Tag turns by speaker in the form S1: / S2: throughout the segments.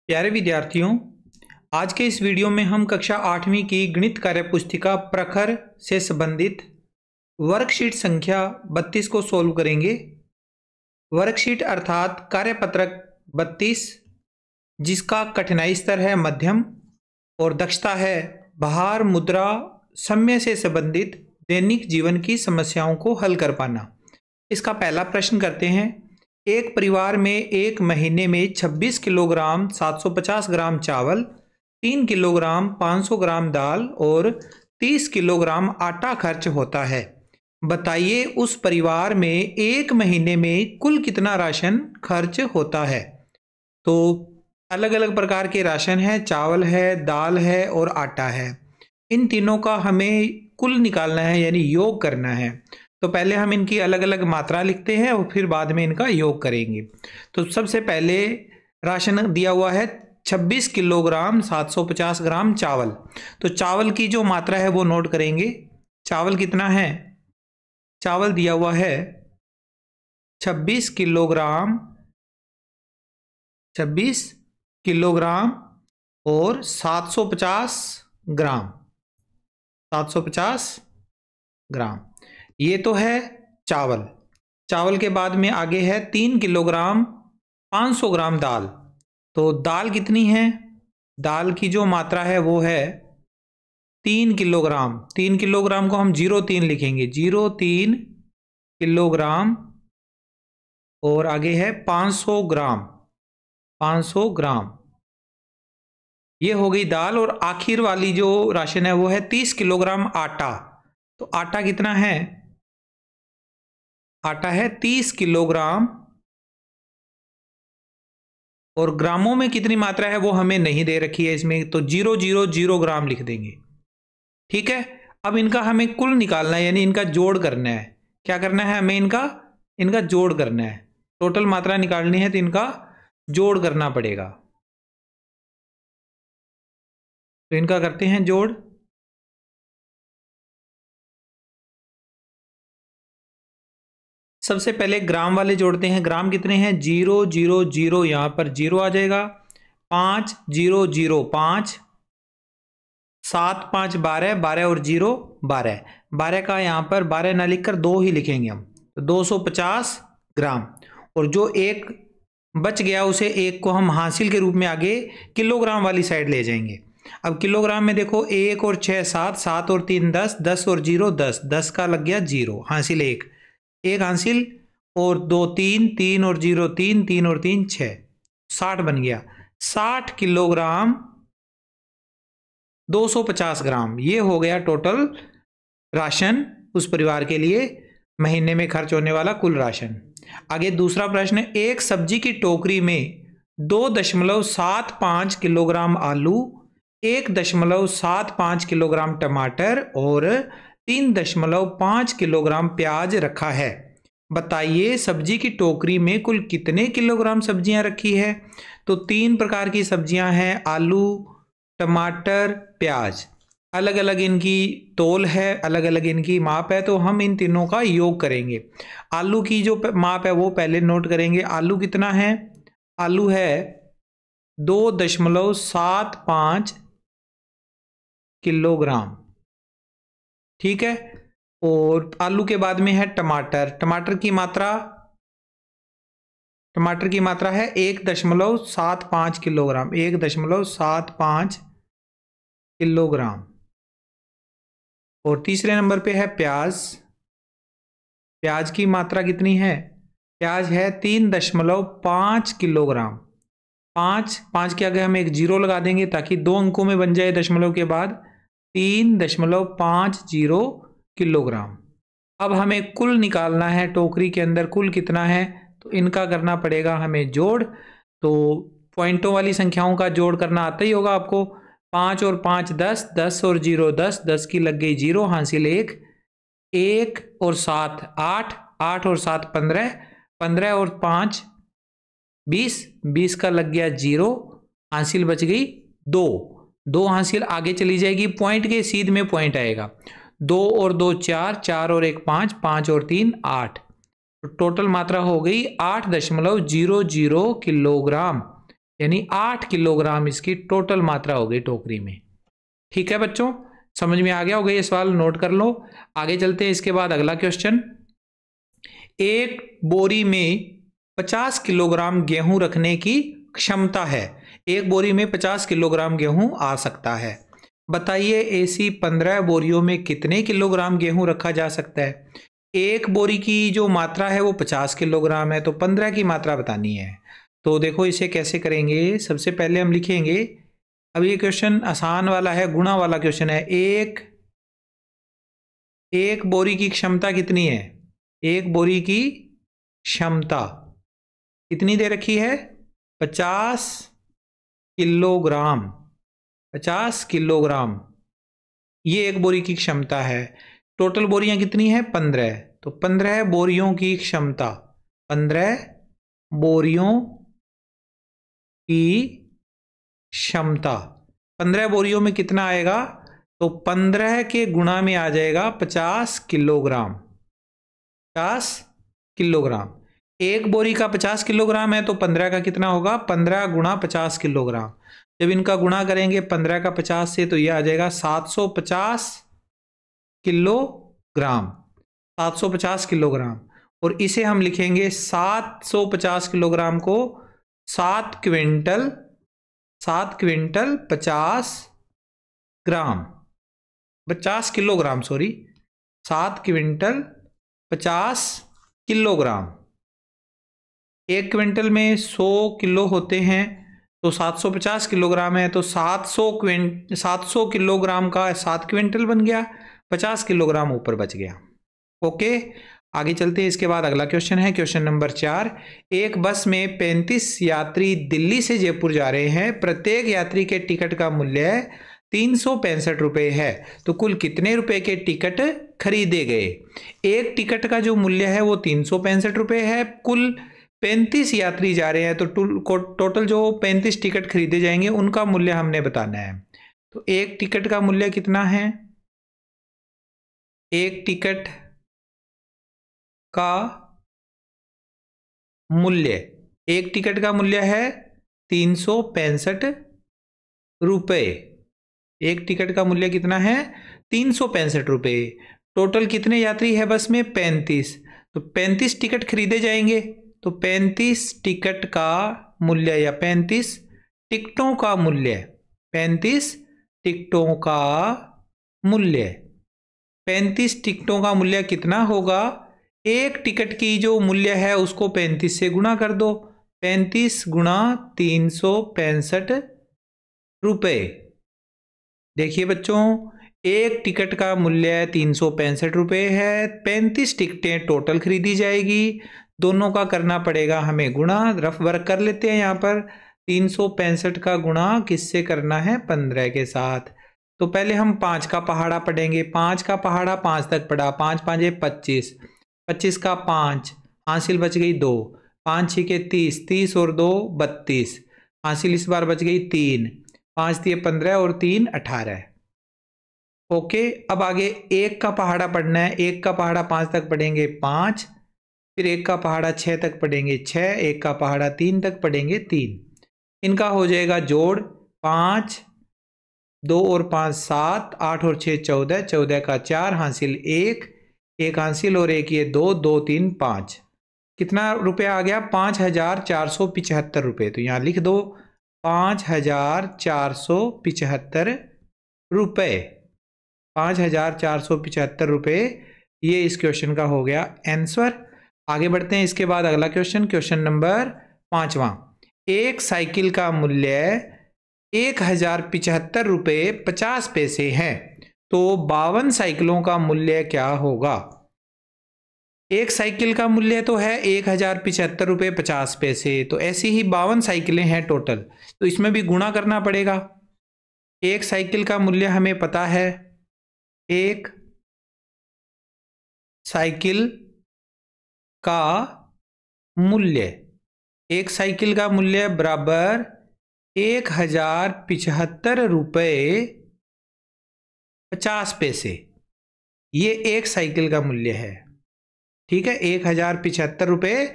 S1: प्यारे विद्यार्थियों, आज के इस वीडियो में हम कक्षा 8वीं की गणित कार्य पुस्तिका प्रखर से संबंधित वर्कशीट संख्या 32 को सोल्व करेंगे। वर्कशीट अर्थात कार्यपत्रक 32, जिसका कठिनाई स्तर है मध्यम और दक्षता है भार, मुद्रा, समय से संबंधित दैनिक जीवन की समस्याओं को हल कर पाना। इसका पहला प्रश्न करते हैं। एक परिवार में एक महीने में 26 किलोग्राम 750 ग्राम चावल, 3 किलोग्राम 500 ग्राम दाल और 30 किलोग्राम आटा खर्च होता है। बताइए उस परिवार में एक महीने में कुल कितना राशन खर्च होता है। तो अलग अलग प्रकार के राशन है, चावल है, दाल है और आटा है। इन तीनों का हमें कुल निकालना है, यानी योग करना है। तो पहले हम इनकी अलग अलग मात्रा लिखते हैं और फिर बाद में इनका योग करेंगे। तो सबसे पहले राशन दिया हुआ है 26 किलोग्राम 750 ग्राम चावल। तो चावल की जो मात्रा है वो नोट करेंगे। चावल कितना है? चावल दिया हुआ है 26 किलोग्राम और 750 ग्राम। ये तो है चावल। चावल के बाद में आगे है 3 किलोग्राम 500 ग्राम दाल। तो दाल कितनी है? दाल की जो मात्रा है वो है 3 किलोग्राम। 3 किलोग्राम को हम 03 लिखेंगे, 03 किलोग्राम। और आगे है 500 ग्राम। ये हो गई दाल। और आखिर वाली जो राशन है वो है 30 किलोग्राम आटा। तो आटा कितना है? आटा है 30 किलोग्राम। और ग्रामों में कितनी मात्रा है वो हमें नहीं दे रखी है इसमें, तो 000 ग्राम लिख देंगे। ठीक है। अब इनका हमें कुल निकालना है, यानी इनका जोड़ करना है। क्या करना है हमें? इनका जोड़ करना है। टोटल मात्रा निकालनी है तो इनका जोड़ करना पड़ेगा। तो इनका करते हैं जोड़। सबसे पहले ग्राम वाले जोड़ते हैं। ग्राम कितने हैं? 000, यहां पर 0 आ जाएगा। 500, 5, 7 5 12, 12 और 0 12। 12 का यहां पर 12 ना लिखकर 2 ही लिखेंगे हम, तो 250 ग्राम। और जो एक बच गया उसे एक को हम हासिल के रूप में आगे किलोग्राम वाली साइड ले जाएंगे। अब किलोग्राम में देखो 1 और 6 7, 7 और 3 10, 10 और 0 10, 10 का लग गया 0, हासिल 1 हासिल। और 2 3, 3 और 0 3, 3 और 3 6, 60 बन गया। 60 किलोग्राम 250 ग्राम, ये हो गया टोटल राशन उस परिवार के लिए महीने में खर्च होने वाला कुल राशन। आगे दूसरा प्रश्न, एक सब्जी की टोकरी में 2.75 किलोग्राम आलू, 1.75 किलोग्राम टमाटर और 3.5 किलोग्राम प्याज रखा है। बताइए सब्जी की टोकरी में कुल कितने किलोग्राम सब्जियां रखी है। तो 3 प्रकार की सब्जियां हैं, आलू, टमाटर, प्याज। अलग अलग इनकी तोल है, अलग अलग इनकी माप है, तो हम इन तीनों का योग करेंगे। आलू की जो माप है वो पहले नोट करेंगे। आलू कितना है? आलू है 2.75 किलोग्राम। ठीक है। और आलू के बाद में है टमाटर। टमाटर की मात्रा है 1.75 किलोग्राम, 1.75 किलोग्राम। और तीसरे नंबर पे है प्याज। प्याज की मात्रा कितनी है? प्याज है 3.5 किलोग्राम। 5 के आगे हम एक 0 लगा देंगे ताकि 2 अंकों में बन जाए दशमलव के बाद। 3.50 किलोग्राम। अब हमें कुल निकालना है, टोकरी के अंदर कुल कितना है, तो इनका करना पड़ेगा हमें जोड़। तो पॉइंटों वाली संख्याओं का जोड़ करना आता ही होगा आपको। 5 और 5 10, 10 और 0 10, 10 की लग गई 0, हासिल 1 और 7 8, 8 और 7 15, 15 और 5 20, 20 का लग गया 0, हासिल बच गई 2 हासिल आगे चली जाएगी। पॉइंट के सीध में पॉइंट आएगा। 2 और 2 4, 4 और 1 5, 5 और 3 8। तो टोटल मात्रा हो गई 8.00 किलोग्राम। यानी 8 किलोग्राम इसकी टोटल मात्रा हो गई टोकरी में। ठीक है बच्चों, समझ में आ गया होगा ये सवाल, नोट कर लो। आगे चलते हैं। इसके बाद अगला क्वेश्चन, एक बोरी में 50 किलोग्राम गेहूं रखने की क्षमता है। एक बोरी में 50 किलोग्राम गेहूं आ सकता है। बताइए ऐसी 15 बोरियों में कितने किलोग्राम गेहूं रखा जा सकता है। एक बोरी की जो मात्रा है वो 50 किलोग्राम है, तो 15 की मात्रा बतानी है। तो देखो इसे कैसे करेंगे। सबसे पहले हम लिखेंगे, अब ये क्वेश्चन आसान वाला है, गुणा वाला क्वेश्चन है। एक बोरी की क्षमता कितनी है। एक बोरी की क्षमता कितनी दे रखी है, 50 किलोग्राम। 50 किलोग्राम ये एक बोरी की क्षमता है। टोटल बोरियां कितनी है, 15। तो 15 बोरियों की क्षमता, 15 बोरियों की क्षमता, 15 बोरियों में कितना आएगा, तो 15 के गुणा में आ जाएगा 50 किलोग्राम। 50 किलोग्राम, एक बोरी का 50 किलोग्राम है, तो 15 का कितना होगा, 15 गुणा 50 किलोग्राम। जब इनका गुणा करेंगे 15 का 50 से, तो यह आ जाएगा 750 किलोग्राम। 750 किलोग्राम, और इसे हम लिखेंगे 750 किलोग्राम को 7 क्विंटल 50 ग्राम, 50 किलोग्राम, सॉरी 7 क्विंटल 50 किलोग्राम। एक क्विंटल में 100 किलो होते हैं, तो 750 किलोग्राम है, तो 700 किलोग्राम का 7 क्विंटल बन गया, 50 किलोग्राम ऊपर बच गया। ओके, आगे चलते हैं। इसके बाद अगला क्वेश्चन है, क्वेश्चन नंबर 4। एक बस में 35 यात्री दिल्ली से जयपुर जा रहे हैं। प्रत्येक यात्री के टिकट का मूल्य 365 रुपये है, तो कुल कितने रुपए के टिकट खरीदे गए। एक टिकट का जो मूल्य है वो 365 रुपये है, कुल 35 यात्री जा रहे हैं, तो टोटल जो 35 टिकट खरीदे जाएंगे उनका मूल्य हमने बताना है। तो एक टिकट का मूल्य कितना है, एक टिकट का मूल्य, एक टिकट का मूल्य है 365 रुपये। एक टिकट का मूल्य कितना है, 365 रुपये। टोटल कितने यात्री है बस में, 35, तो 35 टिकट खरीदे जाएंगे, तो 35 टिकट का मूल्य या 35 टिकटों का मूल्य, 35 टिकटों का मूल्य, 35 टिकटों का मूल्य कितना होगा, एक टिकट की जो मूल्य है उसको 35 से गुणा कर दो, 35 गुणा 365 रुपये। देखिए बच्चों, एक टिकट का मूल्य 365 रुपये है, 35 टिकटें टोटल खरीदी जाएगी, दोनों का करना पड़ेगा हमें गुणा। रफ वर्क कर लेते हैं यहाँ पर। 365 का गुणा किससे करना है, 15 के साथ। तो पहले हम 5 का पहाड़ा पढ़ेंगे। 5 का पहाड़ा 5 तक पढ़ा, 5 5 25, 25 का 5 हासिल बच गई 2, 5 6 के 30, 30 और 2 32 हासिल इस बार बच गई 3, 5 दिए 15 और 3 18। ओके, अब आगे 1 का पहाड़ा पढ़ना है। 1 का पहाड़ा 5 तक पढ़ेंगे 5, फिर 1 का पहाड़ा 6 तक पढ़ेंगे 6, 1 का पहाड़ा 3 तक पढ़ेंगे 3। इनका हो जाएगा जोड़, 5 2 और 5 7, 8 और 6 14, 14 का 4 हासिल 1, 1 हासिल और 1 ये 2, 2 3 5। कितना रुपया आ गया, 5475 रुपये। तो यहाँ लिख दो 5475 रुपये, 5475 रुपये, ये इस क्वेश्चन का हो गया आंसर। आगे बढ़ते हैं। इसके बाद अगला क्वेश्चन, क्वेश्चन नंबर 5वां। एक साइकिल का मूल्य 1075 रुपये 50 पैसे है, तो 52 साइकिलों का मूल्य क्या होगा। एक साइकिल का मूल्य तो है 1075 रुपये 50 पैसे, तो ऐसी ही 52 साइकिलें हैं टोटल, तो इसमें भी गुणा करना पड़ेगा। एक साइकिल का मूल्य हमें पता है, एक साइकिल का मूल्य, एक साइकिल का मूल्य बराबर 1075 रुपये 50 पैसे, ये एक साइकिल का मूल्य है। ठीक है, 1075 रुपये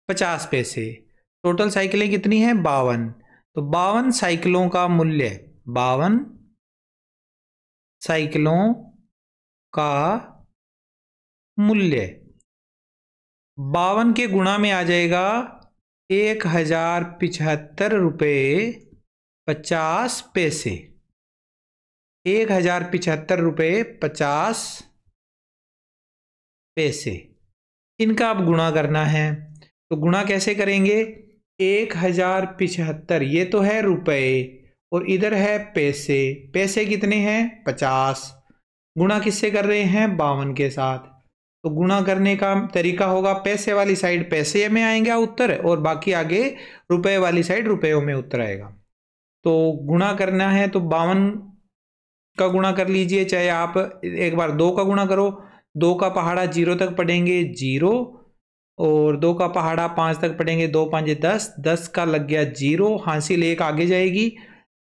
S1: 50 पैसे। टोटल साइकिलें कितनी हैं, 52, तो 52 साइकिलों का मूल्य, 52 साइकिलों का मूल्य 52 के गुणा में आ जाएगा 1075 रुपये 50 पैसे। 1075 रुपये 50 पैसे। इनका अब गुणा करना है, तो गुणा कैसे करेंगे? 1075 ये तो है रुपए और इधर है पैसे। पैसे कितने हैं? 50। गुणा किससे कर रहे हैं? 52 के साथ। तो गुणा करने का तरीका होगा, पैसे वाली साइड पैसे में आएगा उत्तर, और बाकी आगे रुपए वाली साइड रुपयों में उत्तर आएगा। तो गुणा करना है तो 52 का गुणा कर लीजिए, चाहे आप एक बार 2 का गुणा करो। 2 का पहाड़ा 0 तक पढ़ेंगे 0, और 2 का पहाड़ा 5 तक पढ़ेंगे 2 5 10, 10 का लग गया 0। हासिल 1 आगे जाएगी,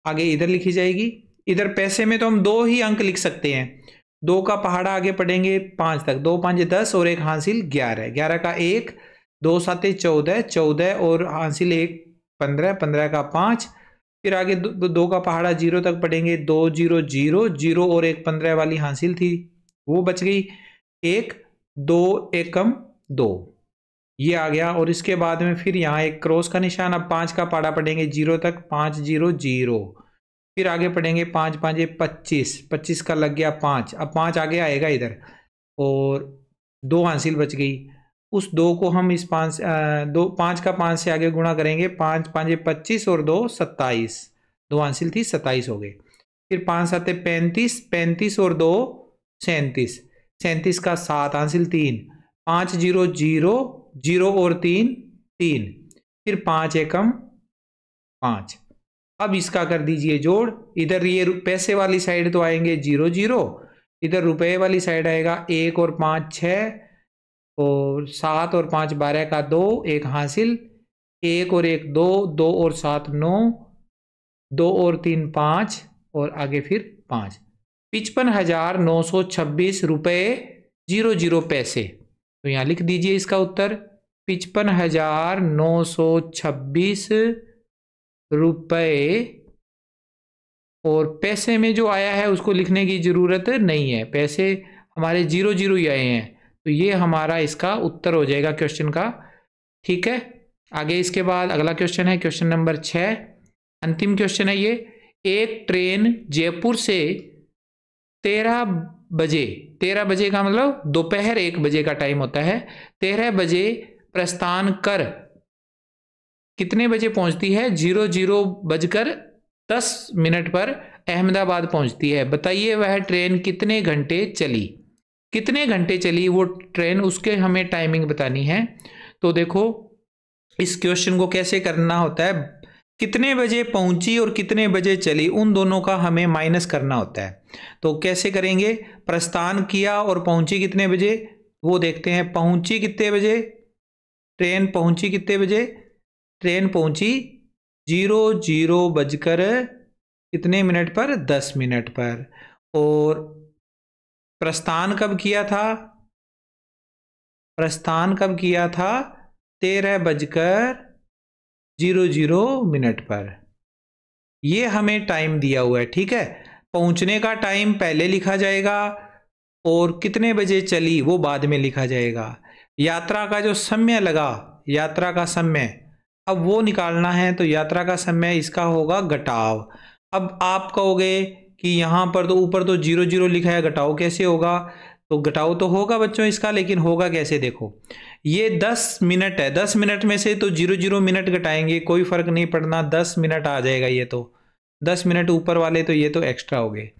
S1: आगे इधर लिखी जाएगी। इधर पैसे में तो हम 2 ही अंक लिख सकते हैं। 2 का पहाड़ा आगे पढ़ेंगे 5 तक, 2 5 10 और 1 हासिल 11। 11 का 1, 2 7 14, 14 और हासिल 1 15, 15 का 5। फिर आगे 2 का पहाड़ा 0 तक पढ़ेंगे 2 0 0, 0 और 1 15 वाली हासिल थी वो बच गई। 1 2 एकम 2 ये आ गया, और इसके बाद में फिर यहाँ एक क्रॉस का निशान। अब 5 का पहाड़ा पढ़ेंगे 0 तक, 5 0 0। फिर आगे पढ़ेंगे 5 5 25, 25 का लग गया 5। अब 5 आगे आएगा इधर, और 2 हासिल बच गई। उस 2 को हम इस 5 का 5 से आगे गुणा करेंगे। 5 5 25 और 2 27, 2 हासिल थी 27 हो गए। फिर 5 7 35, 35 और 2 37, 37 का 7 हासिल 3, 5 0 0, 0 और 3 3। फिर 5 एकम 5। अब इसका कर दीजिए जोड़। इधर ये पैसे वाली साइड तो आएंगे 0 0, इधर रुपए वाली साइड आएगा 1 और 5 6, और 7 और 5 12 का 2, 1 हासिल, 1 और 1 2, 2 और 7 9, 2 और 3 5, और आगे फिर 5। 55,926 रुपये 00 पैसे। तो यहाँ लिख दीजिए इसका उत्तर 55,926 रुपये, और पैसे में जो आया है उसको लिखने की जरूरत नहीं है, पैसे हमारे 0 0 ही आए हैं। तो ये हमारा इसका उत्तर हो जाएगा क्वेश्चन का। ठीक है, आगे इसके बाद अगला क्वेश्चन है क्वेश्चन नंबर 6, अंतिम क्वेश्चन है ये। एक ट्रेन जयपुर से 13 बजे, 13 बजे का मतलब दोपहर 1 बजे का टाइम होता है, 13 बजे प्रस्थान कर कितने बजे पहुंचती है? 00 बजकर 10 मिनट पर अहमदाबाद पहुंचती है। बताइए वह ट्रेन कितने घंटे चली? कितने घंटे चली वो ट्रेन, उसके हमें टाइमिंग बतानी है। तो देखो इस क्वेश्चन को कैसे करना होता है, कितने बजे पहुंची और कितने बजे चली, उन दोनों का हमें माइनस करना होता है। तो कैसे करेंगे? प्रस्थान किया और पहुंची कितने बजे वो देखते हैं। पहुंची कितने बजे? ट्रेन पहुंची कितने बजे? ट्रेन पहुंची 00 बजकर कितने मिनट पर? 10 मिनट पर। और प्रस्थान कब किया था? प्रस्थान कब किया था? 13 बजकर 00 मिनट पर। ये हमें टाइम दिया हुआ है। ठीक है, पहुंचने का टाइम पहले लिखा जाएगा और कितने बजे चली वो बाद में लिखा जाएगा। यात्रा का जो समय लगा, यात्रा का समय अब वो निकालना है। तो यात्रा का समय इसका होगा घटाव। अब आप कहोगे कि यहाँ पर तो ऊपर तो 0 0 लिखा है, घटाव कैसे होगा? तो घटाव तो होगा बच्चों इसका, लेकिन होगा कैसे? देखो ये 10 मिनट है, 10 मिनट में से तो 0 0 मिनट घटाएंगे, कोई फर्क नहीं पड़ना, 10 मिनट आ जाएगा। ये तो 10 मिनट ऊपर वाले तो ये तो एक्स्ट्रा हो गए।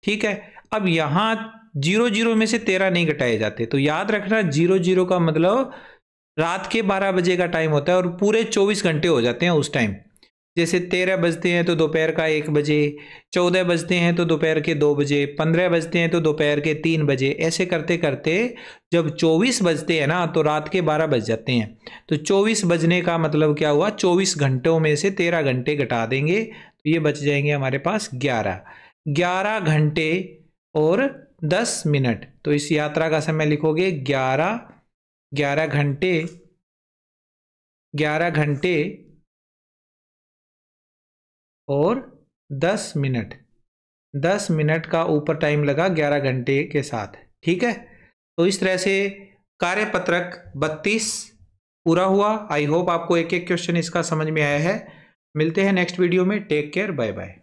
S1: ठीक है, अब यहाँ 0 0 में से 13 नहीं घटाए जाते, तो याद रखना 0 0 का मतलब रात के 12 बजे का टाइम होता है, और पूरे 24 घंटे हो जाते हैं उस टाइम। जैसे 13 बजते हैं तो दोपहर का 1 बजे, 14 बजते हैं तो दोपहर के 2 बजे, 15 बजते हैं तो दोपहर के 3 बजे, ऐसे करते करते जब 24 बजते हैं ना तो रात के 12 बज जाते हैं। तो 24 बजने का मतलब क्या हुआ? 24 घंटों में से 13 घंटे घटा देंगे तो ये बच जाएंगे हमारे पास 11 घंटे और 10 मिनट। तो इस यात्रा का समय लिखोगे 11 घंटे और 10 मिनट, 10 मिनट का ऊपर टाइम लगा 11 घंटे के साथ। ठीक है, तो इस तरह से कार्यपत्रक 32 पूरा हुआ। आई होप आपको एक एक क्वेश्चन इसका समझ में आया है। मिलते हैं नेक्स्ट वीडियो में। Take care, bye bye.